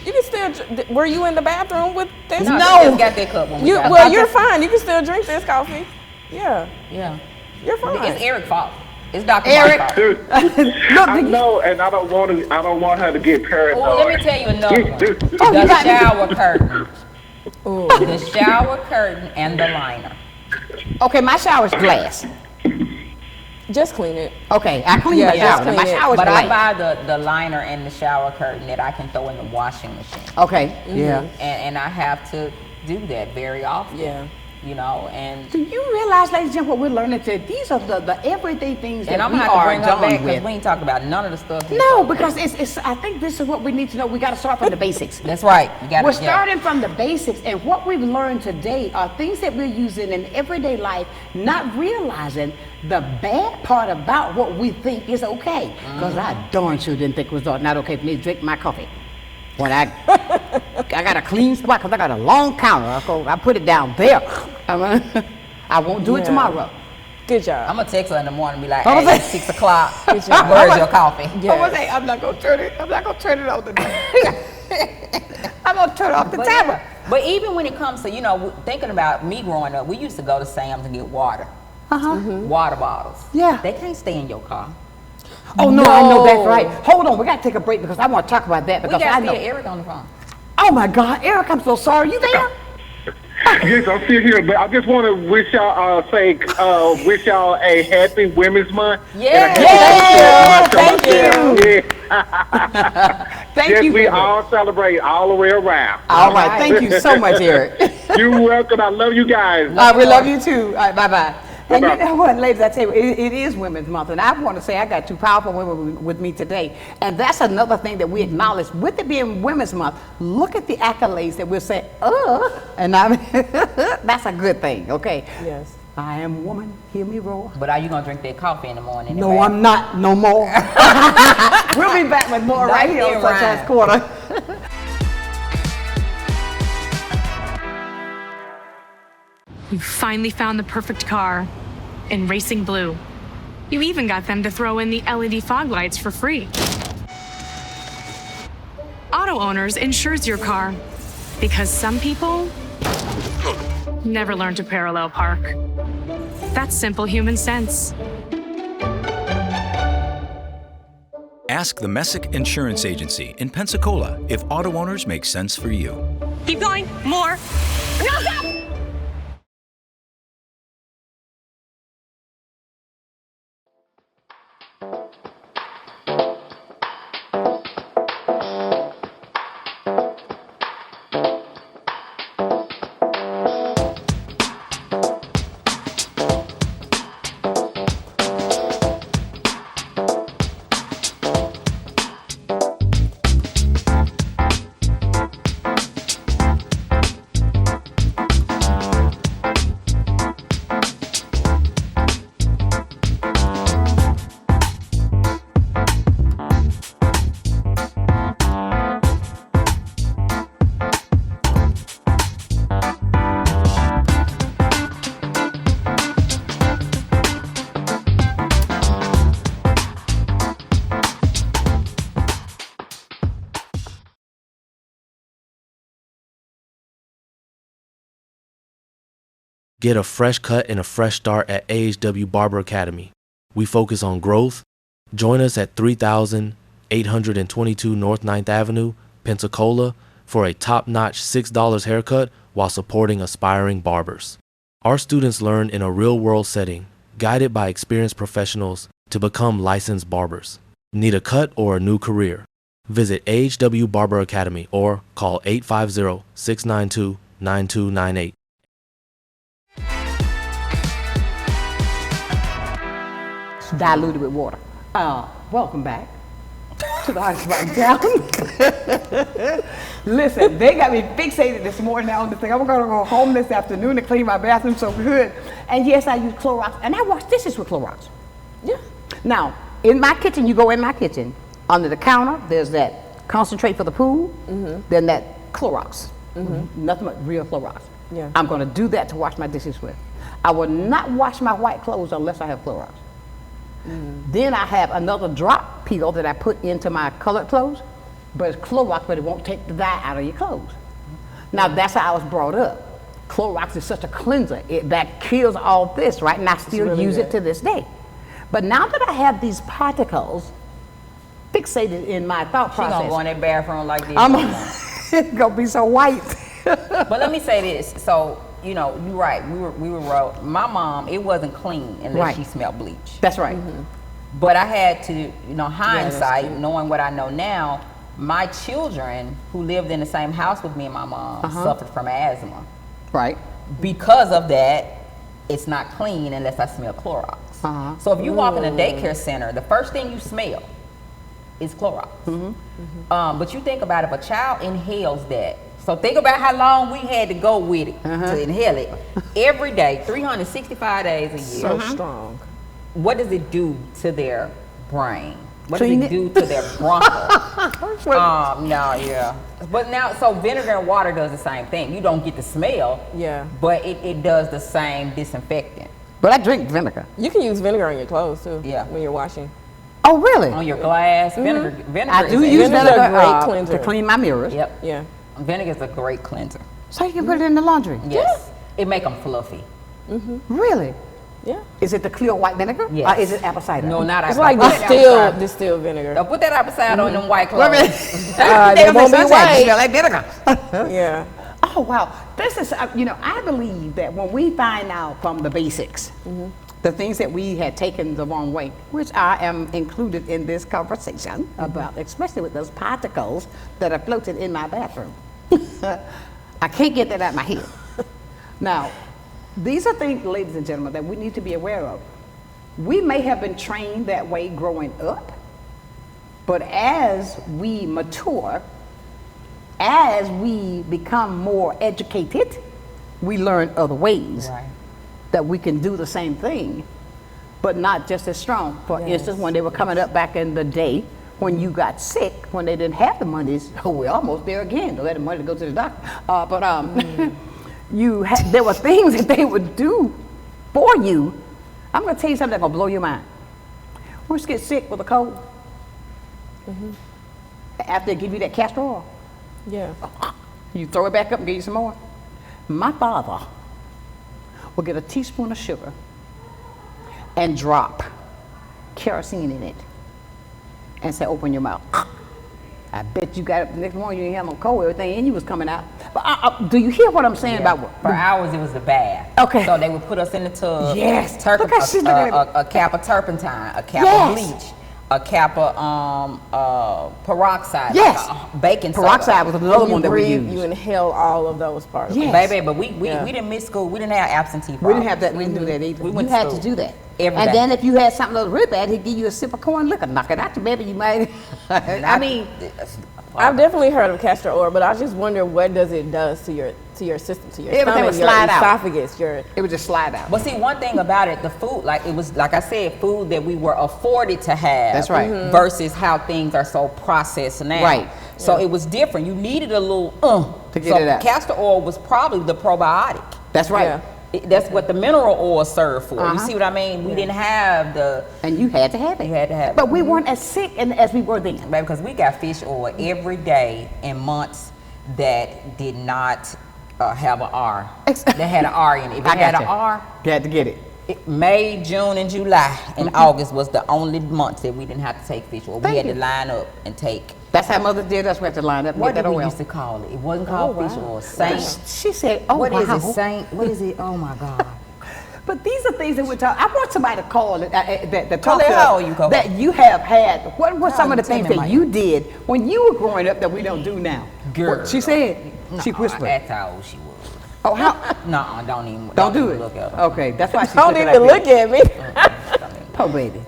You can still. Were you in the bathroom with this? No. Just got that cup when we got well, you're fine. You can still drink this coffee. Yeah. You're fine. It's Eric's fault. It's Dr. Eric. Mark's fault. I know, and I don't want her to get paranoid. Oh, let me tell you another one. The shower curtain. The shower curtain and the liner. Okay, my shower's glass. Just clean it. Okay, I clean my shower. My shower's but glass. I buy the liner and the shower curtain that I can throw in the washing machine. Okay. Yeah. And I have to do that very often. Yeah. You know, and do you realize, ladies and gentlemen, what we're learning today? These are the everyday things that I'm we gonna have to are bring her done back with. because we ain't talking about none of the stuff. No, because it's. I think this is what we need to know. We got to start from the basics. That's right. You gotta, we're starting from the basics, and what we've learned today are things that we're using in everyday life, not realizing the bad part about what we think is okay. Because I darn sure didn't think it was not okay for me to drink my coffee. When I got a clean spot because I got a long counter. I put it down there. I won't do it tomorrow. Good job. I'm gonna text her in the morning and be like, hey, it's 6 o'clock. Where's your coffee? Yes. I'm not gonna turn it. I'm not gonna turn it on the I'm gonna turn off the timer. But even when it comes to, thinking about me growing up, we used to go to Sam's and get water. Water bottles. Yeah. They can't stay in your car. Oh no, I know that's right. Hold on, we gotta take a break because I want to talk about that because I know. Eric on the phone. Oh my God, Eric, I'm so sorry. You there? Yes, I'm still here, but I just want to wish y'all wish y'all a happy Women's Month. Yeah. Thank you. Thank you. We all celebrate all the way around. All right, thank you so much, Eric. You're welcome. I love you guys. We love you too. All right, bye-bye. And you know what, ladies, I tell you, it is Women's Month, and I want to say I got two powerful women with me today, and that's another thing that we acknowledge. With it being Women's Month, look at the accolades that we'll say, and that's a good thing, okay? Yes. I am a woman, hear me roar. But are you going to drink that coffee in the morning? No, I'm not, no more. We'll be back with more right here on Sunshine's Corner. You finally found the perfect car in Racing Blue. You even got them to throw in the LED fog lights for free. Auto Owners insures your car because some people never learn to parallel park. That's simple human sense. Ask the Messick Insurance Agency in Pensacola if Auto Owners make sense for you. Keep going, more. No, stop! Get a fresh cut and a fresh start at AHW Barber Academy. We focus on growth. Join us at 3822 North 9th Avenue, Pensacola, for a top-notch $6 haircut while supporting aspiring barbers. Our students learn in a real-world setting, guided by experienced professionals to become licensed barbers. Need a cut or a new career? Visit AHW Barber Academy or call 850-692-9298. Diluted with water. Welcome back to the Hottest Right Down. Listen, they got me fixated this morning on the thing. I'm gonna go home this afternoon to clean my bathroom so good. And yes, I use Clorox, and I wash dishes with Clorox. Yeah. Now, in my kitchen, you go in my kitchen, under the counter, there's that concentrate for the pool, then that Clorox. Nothing but real Clorox. Yeah. I'm going to do that to wash my dishes with. I will not wash my white clothes unless I have Clorox. Then I have another drop peel that I put into my colored clothes, but it's Clorox, but it won't take the dye out of your clothes. Now that's how I was brought up. Clorox is such a cleanser. That kills all this, right? And I still really use good. it to this day. But now that I have these particles fixated in my thought She process, gonna go in that bathroom like this. it's gonna be so white. But let me say this. So, you know, you're right. We were my mom, it wasn't clean unless Right. she smelled bleach. That's right. But I had to, you know, that's hindsight, cute. knowing what I know now, my children who lived in the same house with me and my mom suffered from asthma. Right. Because of that, it's not clean unless I smell Clorox. So if you walk in a daycare center, the first thing you smell is Clorox. But you think about if a child inhales that. So think about how long we had to go with it to inhale it. Every day, 365 days a year. So strong. What does it do to their brain? What Clean does it it? do to their bronchos? But now, so vinegar and water does the same thing. You don't get the smell, Yeah. but it does the same disinfectant. But I drink vinegar. You can use vinegar on your clothes too. Yeah. When you're washing. Oh, really? On your glass, vinegar I do is use Vinegar's a vinegar great cleanser. to clean my mirrors. Yep. Yeah. Vinegar is a great cleanser. So you can put it in the laundry. Yes. It make them fluffy. Really? Yeah. Is it the clear white vinegar? Yes. Or is it apple cider? No, not It's apple like cider. distilled vinegar. Now put that apple cider on them white Wait a clothes. minute. They won't be white. Smell like vinegar. Yeah. Oh, wow. This is, you know, I believe that when we find out from the basics, the things that we had taken the wrong way, which I am included in this conversation about, especially with those particles that are floating in my bathroom. I can't get that out of my head. Now, these are things, ladies and gentlemen, that we need to be aware of. We may have been trained that way growing up, but as we mature, as we become more educated, we learn other ways that we can do the same thing, but not just as strong. For instance, when they were coming up back in the day, when you got sick, when they didn't have the monies, we're almost there again, they had the money to go to the doctor. There were things that they would do for you. I'm going to tell you something that's going to blow your mind. When you get sick with a cold, after they give you that castor oil, Yeah. you throw it back up and give you some more. My father will get a teaspoon of sugar and drop kerosene in it and say, open your mouth. I bet you got up the next morning, you didn't have no cold, everything in you was coming out. But do you hear what I'm saying about what? For hours, it was the bath. Okay. So they would put us in the tub. Yes. Look Look how she's looking at a cap of turpentine, a cap of bleach, a cap of peroxide. Yes. Like baking soda. Peroxide was another one that we breathe, used. you inhale all of those parts. Yes. Baby, but we didn't miss school. We didn't have absentee We didn't have problems. that. We didn't do that either. We went You had school to do that. every And day. then if you had something that was really bad, he'd give you a sip of corn liquor. Knock it out, baby. You might. I mean, I've definitely heard of castor oil, but I just wonder what does it does to your system, to your Everything stomach, would your slide out. esophagus, it would just slide out. But see, one thing about it, the food, like it was, like I said, food that we were afforded to have. That's right. Versus how things are so processed now. Right. So it was different. You needed a little to get it out. Castor oil was probably the probiotic. That's right. Yeah. That's what the mineral oil served for. You Uh-huh. see what I mean? We didn't have the. And you had to have it. You had to have it. But we weren't as sick as we were then. Baby, because we got fish oil every day in months that did not have an R. That had an R in it. If it I had got an you. R, You had to get it. May, June, and July, and August was the only months that we didn't have to take fish oil. We had to line up and take. That's how mother did us. We had to line up and What get did that we oil. used to call it? It wasn't called fish oil. Saint. She said, oh, What wow. is it? Saint. What is it? Oh my God. But these are things that we're talking. I want somebody to call it. That Call talk it to how us you call that it. you have had. What were some of the tell things me, that Mike. you did when you were growing up that we don't do now? Girl. What she said. She whispered. That's how old she was. Oh, how? No, don't even. Don't do even it. Look at her. Okay, that's why she Don't took it even like look at me. Poor baby.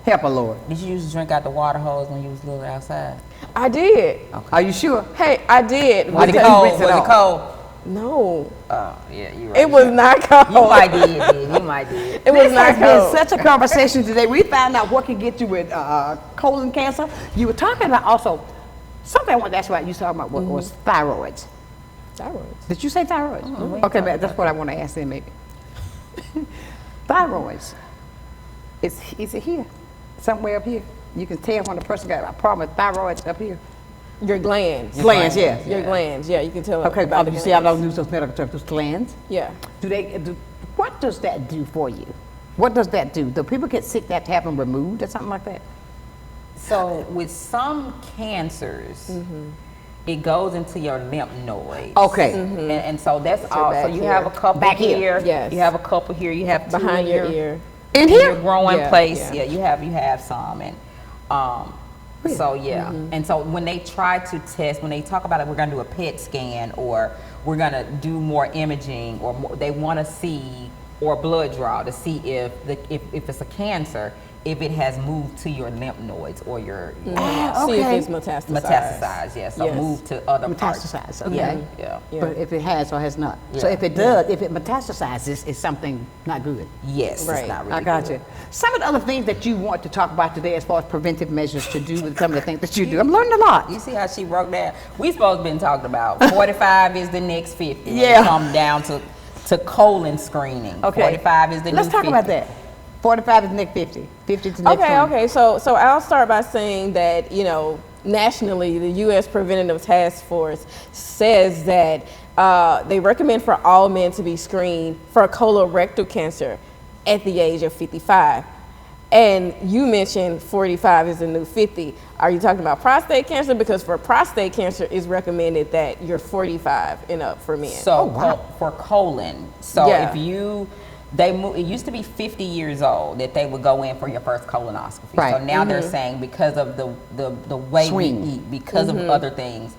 Help her, Lord. Did you used to drink out the water hose when you was little outside? I did. Are you sure? Hey, I did. Was it you cold? rinse it Was it off? cold? No, Oh, yeah, you're right. it was not cold. You might did. You might did. It was This not has been cold. such a conversation today. We found out what can get you with colon cancer. You were talking about also something I wanted to ask about. You talking about what was thyroids. Thyroids. Did you say thyroids? Okay, that's what I want to ask then maybe. Thyroids. Is it here? Somewhere up here? You can tell when a person got a problem with thyroids up here. Your glands. Glands, yeah. Your glands, yeah, you can tell. Okay, about the you see, I glands. don't use those medical terms. Those glands. Yeah. What does that do for you? What does that do? Do people get sick that have to have them removed or something like that? So with some cancers, it goes into your lymph nodes. Okay. And so that's Your all. So back you here. have a couple Back here. here. Yes. You have a couple here. You have two Behind in your ear. In your here? growing Yeah, place. yeah. Yeah, you have some, and so yeah. And so when they try to test, when they talk about it, we're going to do a PET scan, or we're going to do more imaging, or more, they want to see, or blood draw to see if it's a cancer, if it has moved to your lymph nodes or your See if it's metastasized. metastasized. Yeah, so Yes. move to other parts. Metastasized, okay. Yeah. But if it has or has not. So Yeah. if it does, if it metastasizes, it's something not good. Yes, Right. it's not really I got good. you. Some of the other things that you want to talk about today as far as preventive measures to do with some of the things that you do. I'm learning a lot. You see how she broke down? We supposed to been talking about 45 is the next 50. When Yeah. it come down to colon screening. Okay. 45 is the Let's new talk 50. about that. 45 is the next 50. 50 is the next 20. Okay. So I'll start by saying that, nationally, the U.S. Preventative Task Force says that they recommend for all men to be screened for colorectal cancer at the age of 55. And you mentioned 45 is the new 50. Are you talking about prostate cancer? Because for prostate cancer, it's recommended that you're 45 and up for men. So for colon, so Yeah. if you, it used to be 50 years old that they would go in for your first colonoscopy. Right. So now they're saying because of the way Swing. we eat, because of other things,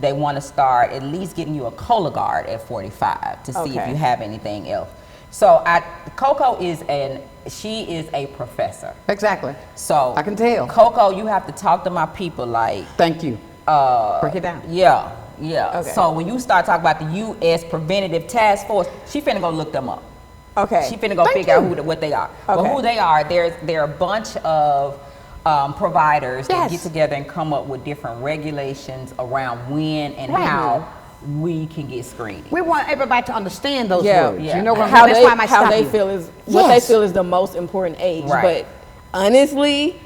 they want to start at least getting you a Cologuard at 45 to see if Okay. you have anything else. So Coco she is a professor. Exactly. So I can tell. Coco, you have to talk to my people like. Thank you. Break it down. Yeah. Okay. So when you start talking about the U.S. Preventative Task Force, she finna go look them up. Okay. She finna go Thank figure you. out what they are. Okay. But who they are, there are a bunch of providers that Yes. get together and come up with different regulations around when and Right. how we can get screened. We want everybody to understand those Yeah. words. Yeah. You know what how that's they, why I might how stop they you. feel is what they Yes. feel is the most important age. Right. But honestly,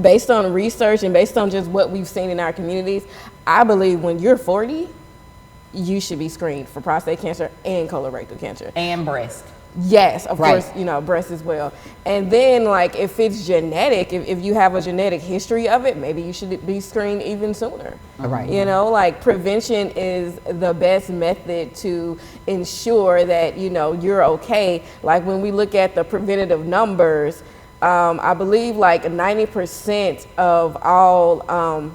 based on research and based on just what we've seen in our communities, I believe when you're 40, you should be screened for prostate cancer and colorectal cancer. And breast. Yes, of Right. course, breast as well. And then, like, if it's genetic, if you have a genetic history of it, maybe you should be screened even sooner. Right. Prevention is the best method to ensure that, you're okay. Like, when we look at the preventative numbers, I believe like 90% of all,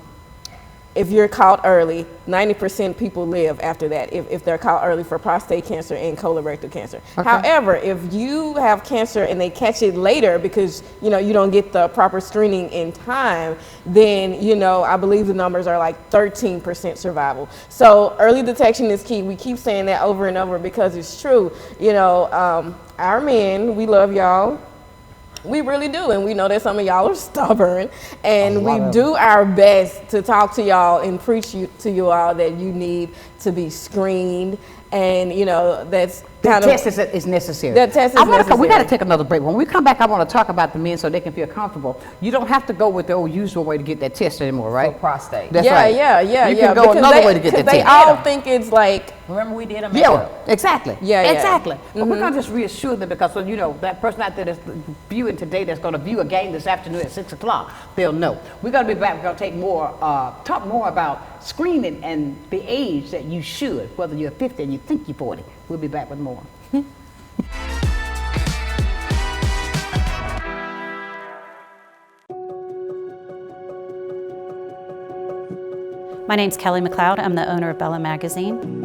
if you're caught early, 90% people live after that if they're caught early for prostate cancer and colorectal cancer. Okay. However, if you have cancer and they catch it later because, you don't get the proper screening in time, then, I believe the numbers are like 13% survival. So early detection is key. We keep saying that over and over because it's true. Our men, we love y'all. We really do, and we know that some of y'all are stubborn, and we do our best to talk to y'all and preach to you all that you need to be screened, and that's That test is necessary. That test is we got to necessary. take another break. When we come back, I want to talk about the men so they can feel comfortable. You don't have to go with the old usual way to get that test anymore, right? For prostate. That's right. Yeah. You can go because another way to get that they test. all think it's like, Remember we did them. Yeah, exactly. Yeah. Exactly. But we're going to just reassure them because, that person out there that's viewing today that's going to view a game this afternoon at 6 o'clock, they'll know. We're going to be back. We're going to talk more about screening and the age that you should, whether you're 50 and you think you're 40. We'll be back with more. My name's Kelly McLeod. I'm the owner of Bella Magazine.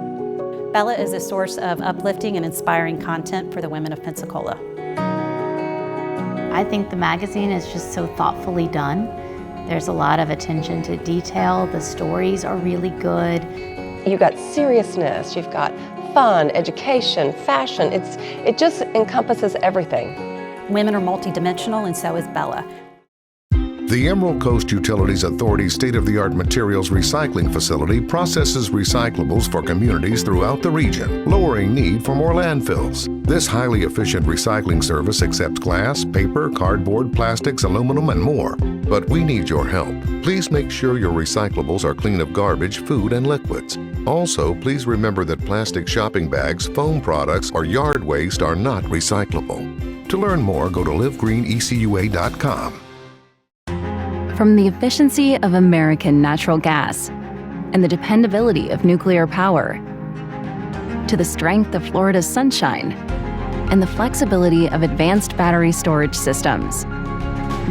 Bella is a source of uplifting and inspiring content for the women of Pensacola. I think the magazine is just so thoughtfully done. There's a lot of attention to detail. The stories are really good. You've got seriousness, you've got fun, education, fashion. It just encompasses everything. Women are multidimensional, and so is Bella. The Emerald Coast Utilities Authority's state-of-the-art materials recycling facility processes recyclables for communities throughout the region, lowering need for more landfills. This highly efficient recycling service accepts glass, paper, cardboard, plastics, aluminum, and more. But we need your help. Please make sure your recyclables are clean of garbage, food, and liquids. Also, please remember that plastic shopping bags, foam products, or yard waste are not recyclable. To learn more, go to livegreenecua.com. From the efficiency of American natural gas and the dependability of nuclear power, to the strength of Florida's sunshine and the flexibility of advanced battery storage systems,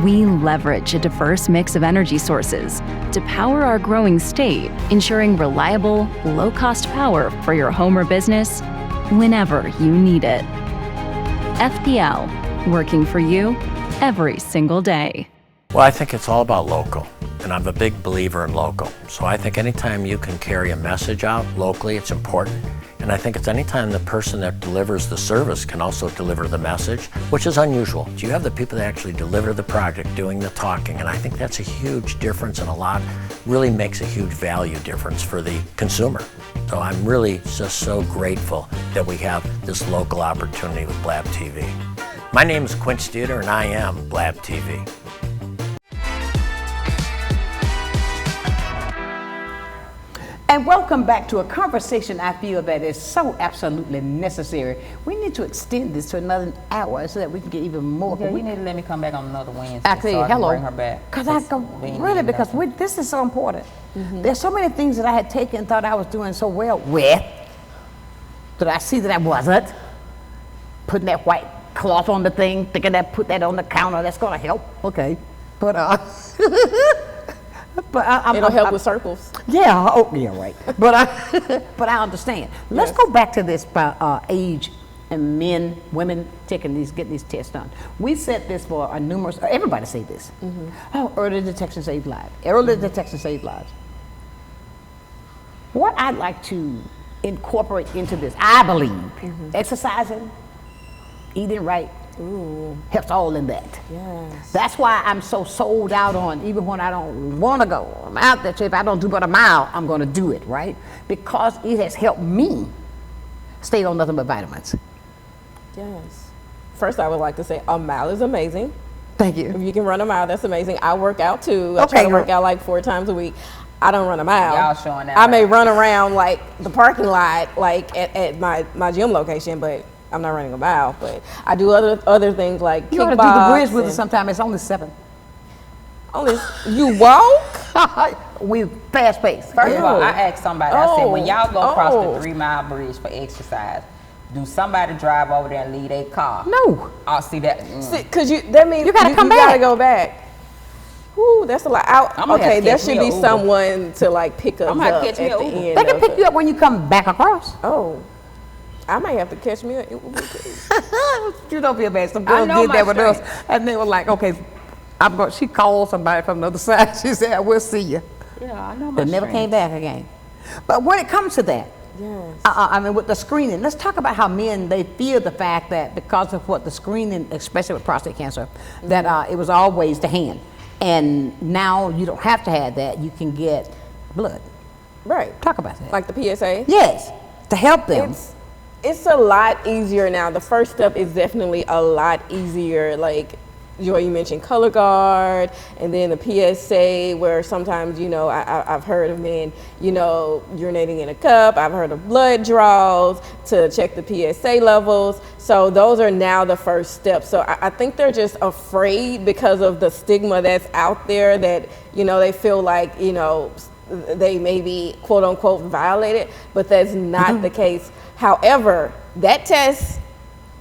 we leverage a diverse mix of energy sources to power our growing state, ensuring reliable, low-cost power for your home or business whenever you need it. FPL, working for you every single day. Well, I think it's all about local, and I'm a big believer in local. So I think anytime you can carry a message out locally, it's important. And I think it's anytime the person that delivers the service can also deliver the message, which is unusual. You have the people that actually deliver the project doing the talking, and I think that's a huge difference, and really makes a huge value difference for the consumer. So I'm really just so grateful that we have this local opportunity with Blab TV. My name is Quint Studer, and I am Blab TV. And welcome back to a conversation I feel that is so absolutely necessary. We need to extend this to another hour so that we can get even more. Yeah, you need to let me come back on another Wednesday Actually, so I can hello. bring her back. Because this is so important. There's so many things that I had taken and thought I was doing so well with that I see that I wasn't. Putting that white cloth on the thing, thinking that put that on the counter, that's gonna help. Okay, but it'll help with circles. Yeah. Oh, yeah. Right. But I understand. Let's go back to this age and men, women getting these tests done. We said this for numerous. Everybody say this. Oh, early detection saves lives. Early detection saves lives. What I'd like to incorporate into this, I believe, exercising, eating right. Helps all in that. Yes. That's why I'm so sold out on, even when I don't want to go, I'm out there, so if I don't do but a mile, I'm going to do it, right? Because it has helped me stay on nothing but vitamins. Yes. First, I would like to say a mile is amazing. Thank you. If you can run a mile, that's amazing. I work out too. I try to work out like 4 times a week. I don't run a mile. Y'all showing that. I may run around like the parking lot, like at my gym location, but I'm not running a mile. But I do other things like kickbox. You ought to do the bridge with us sometime. It's only 7. Only you walk? We fast paced. First of all, I asked somebody. I said, when y'all go across the 3-mile bridge for exercise, do somebody drive over there and leave their car? No. I'll see that. See, cause that means you gotta come back. You gotta go back. Woo, that's a lot. Okay, there should be someone to like pick us up at the end. They can pick you up when you come back across. Oh. I might have to catch me an Uber too. You don't feel bad. Some girls did that with us, and they were like, "Okay, I'm going." She called somebody from the other side. She said, "We'll see you." Yeah, I know my They never came back again. But when it comes to that, yes. I mean, with the screening, let's talk about how men they feel the fact that because of what the screening, especially with prostate cancer, that it was always the hand, and now you don't have to have that. You can get blood. Right. Talk about that. Like the PSA. Yes, to help them. It's a lot easier now. The first step is definitely a lot easier. Like Joy, you mentioned Color Guard, and then the PSA, where sometimes, I've heard of men, urinating in a cup. I've heard of blood draws to check the PSA levels. So those are now the first steps. So I think they're just afraid because of the stigma that's out there that, they feel like, they may be quote unquote violated, but that's not the case. However, that test,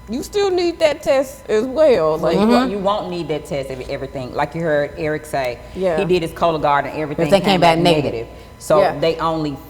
you still need that test as well. Like you won't need that test if everything, like you heard Eric say, he did his Color Guard and everything came back negative. So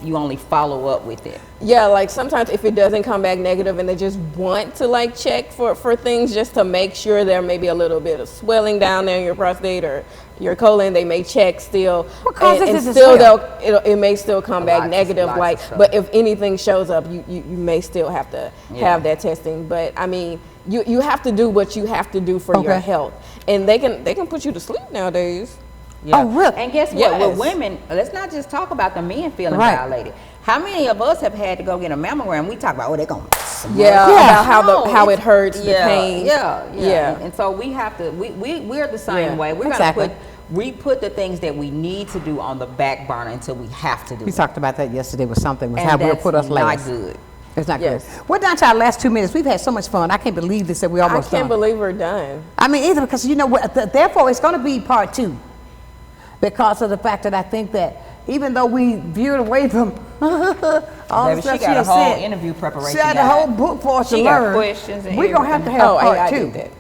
you only follow up with it. Yeah, like sometimes if it doesn't come back negative and they just want to like check for things just to make sure there may be a little bit of swelling down there in your prostate or your colon, they may check still. What causes and it still it may still come back negative. But if anything shows up, you may still have to have that testing. But I mean, you have to do what you have to do for your health, and they can put you to sleep nowadays. Yeah. Oh, really? And guess what? Yes. With women, let's not just talk about the men feeling Right. violated. How many of us have had to go get a mammogram? We talk about, oh, they're going to about how it's- it hurts, the yeah, pain. Yeah. And so we have to, we're the same Yeah. way. We're Exactly. going to put the things that we need to do on the back burner until we have to do We it. talked about that yesterday with something, was And how we'll that's put us not last. good. It's not Yes. good. We're down to our last 2 minutes. We've had so much fun. I can't believe this, that we I almost can't done. believe we're done. I mean, either because, you know what, therefore it's going to be part 2. Because of the fact that I think that even though we veered away from all the Baby, stuff she got a had whole said, interview preparation. she had the guide. whole book for us to She got learn. questions and We're going to have to everything. have Oh, part I 2. did that.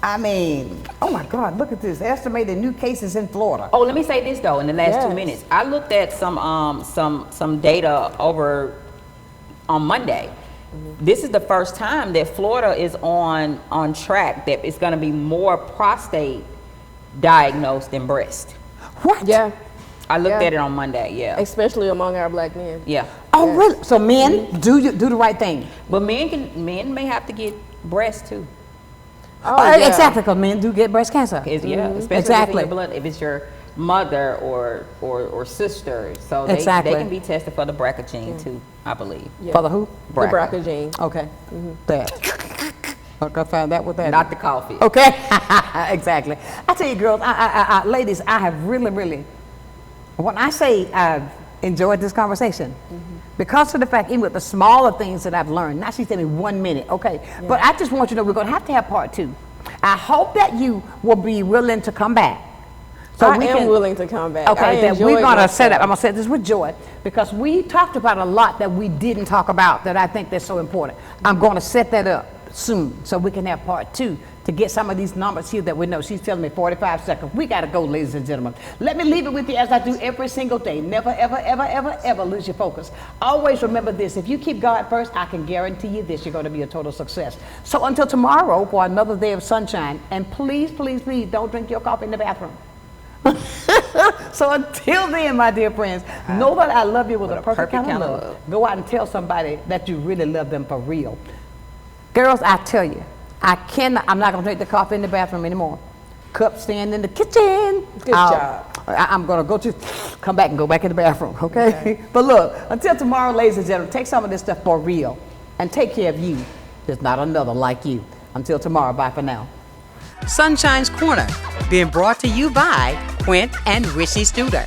I mean, oh my God, look at this. Estimated new cases in Florida. Oh, let me say this though. In the last 2 Yes. minutes, I looked at some data over on Monday. This is the first time that Florida is on track that it's going to be more prostate diagnosed than breast. What? Yeah. I looked Yeah. at it on Monday. Yeah. Especially among our black men. Yeah. Oh, Yes. really? So men, do the right thing. But men may have to get breast too. Exactly, because men do get breast cancer. Yeah, especially Exactly. if it's in your blood, if it's your mother or sister. So they Exactly. can be tested for the BRCA gene too, I believe. Yeah. For the who? The BRCA gene. Okay. That. Okay, find that with that. Not the coffee. Okay. Exactly. I tell you, girls, ladies, I have really, when I say I've enjoyed this conversation, because of the fact, even with the smaller things that I've learned, now she's telling me 1 minute, okay, but I just want you to know we're going to have part 2. I hope that you will be willing to come back. I am willing to come back. Okay, I that we're enjoyed going to myself. set up, I'm going to set this with Joy, because we talked about a lot that we didn't talk about that I think that's so important. I'm going to set that up soon so we can have part 2 to get some of these numbers here that we know. She's telling me 45 seconds. We got to go, ladies and gentlemen. Let me leave it with you as I do every single day. Never, ever, ever, ever, ever lose your focus. Always remember this. If you keep God first, I can guarantee you this. You're going to be a total success. So until tomorrow for another day of sunshine, and please, please, please don't drink your coffee in the bathroom. So until then, my dear friends, know that I love you with a perfect kind of love. Go out and tell somebody that you really love them for real. Girls, I tell you, I'm not going to drink the coffee in the bathroom anymore. Cup stand in the kitchen. Good job. I'm going to come back and go back in the bathroom, okay? But look, until tomorrow, ladies and gentlemen, take some of this stuff for real and take care of you. There's not another like you. Until tomorrow, bye for now. Sunshine's Corner, being brought to you by Quint and Richie Studer.